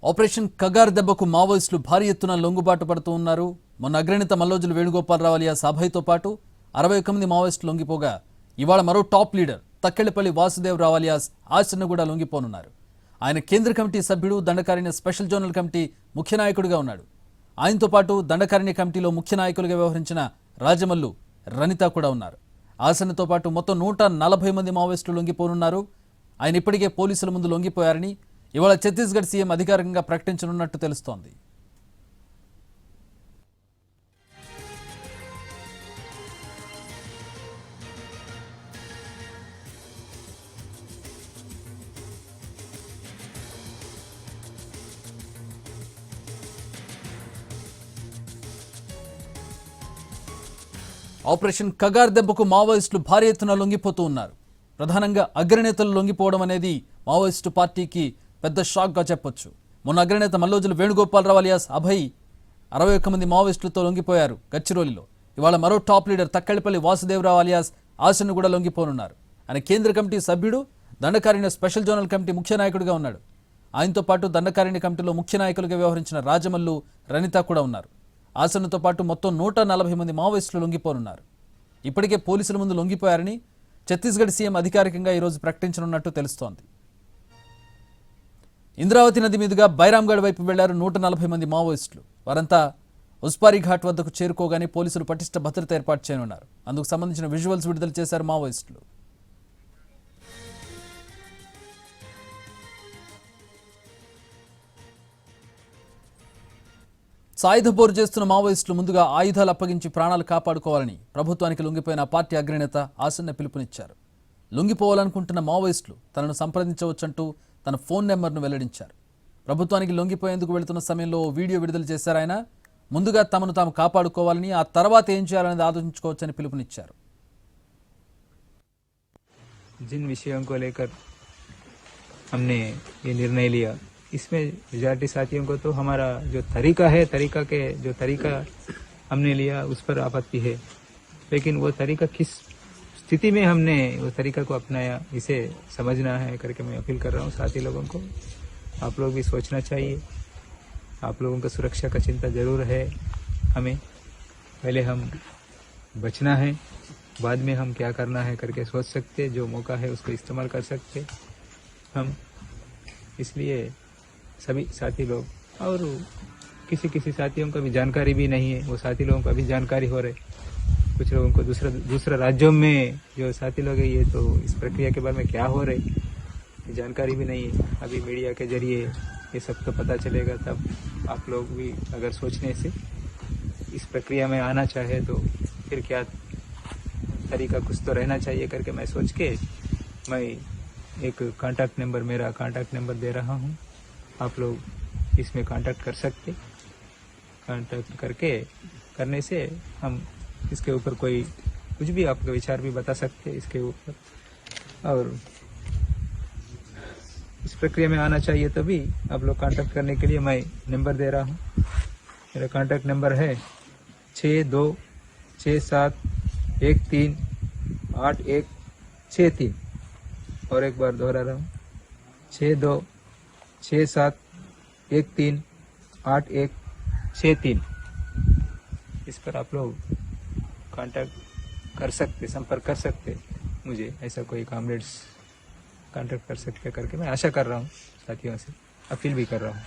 Operation Kagar దెబ్బకు మావోయిస్టులు భారీ ఎత్తున లొంగుబాటు పడుతూ ఉన్నారు. మొన్న అగ్రనేత మల్లోజులు వేణుగోపాలరావు అలియాస్ అభయ్తో పాటు 61 మంది మావోయిస్టులు లొంగిపోగా ఇవాళ మరో top leader Takkellapalli Vasudeva Rao alias ఆశను కూడా లొంగిపోనున్నారు. ఆయన కేంద్ర కమిటీ సభ్యుడు, దండకారణ్య స్పెషల్ జోనల్ కమిటీ ముఖ్య నాయకుడిగా ఉన్నాడు. ఆయనతో పాటు దండకారణ్య కమిటీలో ముఖ్య నాయకులుగా వ్యవహరించిన రాజమల్లు రనిత కూడా ఉన్నారు. ఆశనతో పాటు మొత్తం 140 మంది మావోయిస్టులు లొంగిపోనున్నారు. ఆయన ఇప్పటికే పోలీసుల ముందు లొంగిపోయారని ఇవాళ ఛత్తీస్గఢ్ సీఎం అధికారికంగా ప్రకటించనున్నట్టు తెలుస్తోంది. ఆపరేషన్ కగార్ దెబ్బకు మావోయిస్టులు భారీ ఎత్తున లొంగిపోతూ ఉన్నారు. ప్రధానంగా అగ్రనేతలు లొంగిపోవడం అనేది మావోయిస్టు పార్టీకి పెద్ద షాక్గా చెప్పొచ్చు. మొన్న అగ్రనేత మల్లోజులు వేణుగోపాలరావు అలియాస్ అభయ్ 61 మంది మావోయిస్టులతో లొంగిపోయారు గచ్చిరోలిలో. ఇవాళ మరో top leader Takkellapalli Vasudeva Rao alias ఆశను కూడా లొంగిపోనున్నారు. ఆయన కేంద్ర కమిటీ సభ్యుడు, దండకారణ్య స్పెషల్ జోనల్ కమిటీ ముఖ్య నాయకుడిగా ఉన్నాడు. ఆయనతో పాటు దండకారణ్య కమిటీలో ముఖ్య నాయకులుగా వ్యవహరించిన రాజమల్లు రనిత కూడా ఉన్నారు. ఆశనుతో పాటు మొత్తం 140 మంది మావోయిస్టులు లొంగిపోనున్నారు. ఇప్పటికే పోలీసుల ముందు లొంగిపోయారని ఛత్తీస్గఢ్ సీఎం అధికారికంగా ఈరోజు ప్రకటించనున్నట్టు తెలుస్తోంది. ఇంద్రావతి నది మీదుగా బైరామ్గఢ్ వైపు వెళ్లారు 140 మంది మావోయిస్టులు. వారంతా ఉస్పారి ఘాట్ వద్దకు చేరుకోగానే పోలీసులు పటిష్ట భద్రత ఏర్పాటు చేయనున్నారు. అందుకు సంబంధించిన విజువల్స్ విడుదల చేశారు మావోయిస్టులు. సాయుధ పోరు చేస్తున్న మావోయిస్టులు ముందుగా ఆయుధాలు అప్పగించి ప్రాణాలు కాపాడుకోవాలని ప్రభుత్వానికి లొంగిపోయిన పార్టీ అగ్రనేత ఆసన్న పిలుపునిచ్చారు. లొంగిపోవాలనుకుంటున్న మావోయిస్టులు తనను సంప్రదించవచ్చంటూ తన ఫోన్ నెంబర్ను వెల్లడించారు. ప్రభుత్వానికి లొంగిపోయేందుకు వెళుతున్న సమయంలో వీడియో విడుదల చేశారు. ఆయన ముందుగా తమను తాము కాపాడుకోవాలని, ఆ తర్వాత ఏం చేయాలనేది ఆలోచించుకోవచ్చని పిలుపునిచ్చారు. जिन विषयों को लेकर हमने ये निर्णय लिया, इसमें मेजॉरिटी साथियों को तो हमारा जो तरीका है, तरीका हमने लिया उस पर आपत्ति है, लेकिन वो तरीका किस स्थिति में हमने वो तरीका को अपनाया इसे समझना है करके मैं अपील कर रहा हूँ साथी लोगों को. आप लोग भी सोचना चाहिए. आप लोगों का सुरक्षा का चिंता जरूर है. हमें पहले हम बचना है, बाद में हम क्या करना है करके सोच सकते. जो मौका है उसको इस्तेमाल कर सकते हम. इसलिए सभी साथी लोग, और किसी साथियों का भी जानकारी भी नहीं है, वो साथी लोगों का भी जानकारी हो रहे. कुछ लोगों को दूसरा राज्यों में जो साथी लोग हैं, ये तो इस प्रक्रिया के बारे में क्या हो रहे जानकारी भी नहीं है. अभी मीडिया के जरिए ये सब तो पता चलेगा, तब आप लोग भी अगर सोचने से इस प्रक्रिया में आना चाहे तो फिर क्या तरीका कुछ तो रहना चाहिए करके मैं सोच के मैं एक मेरा कांटेक्ट नंबर दे रहा हूँ. आप लोग इसमें कांटेक्ट कर सकते. कांटेक्ट करने से हम इसके ऊपर कोई कुछ भी आपका विचार भी बता सकते हैं इसके ऊपर. और इस प्रक्रिया में आना चाहिए तो भी आप लोग कांटेक्ट करने के लिए मैं नंबर दे रहा हूँ. मेरा कांटेक्ट नंबर है 6267138163. और एक बार दोहरा रहा हूँ, 6267138163. इस पर आप लोग कांटेक्ट कर सकते, संपर्क कर सकते. मुझे ऐसा कोई कॉमरेड्स कांटेक्ट कर सकते करके मैं आशा कर रहा हूँ. साथियों से अपील भी कर रहा हूँ.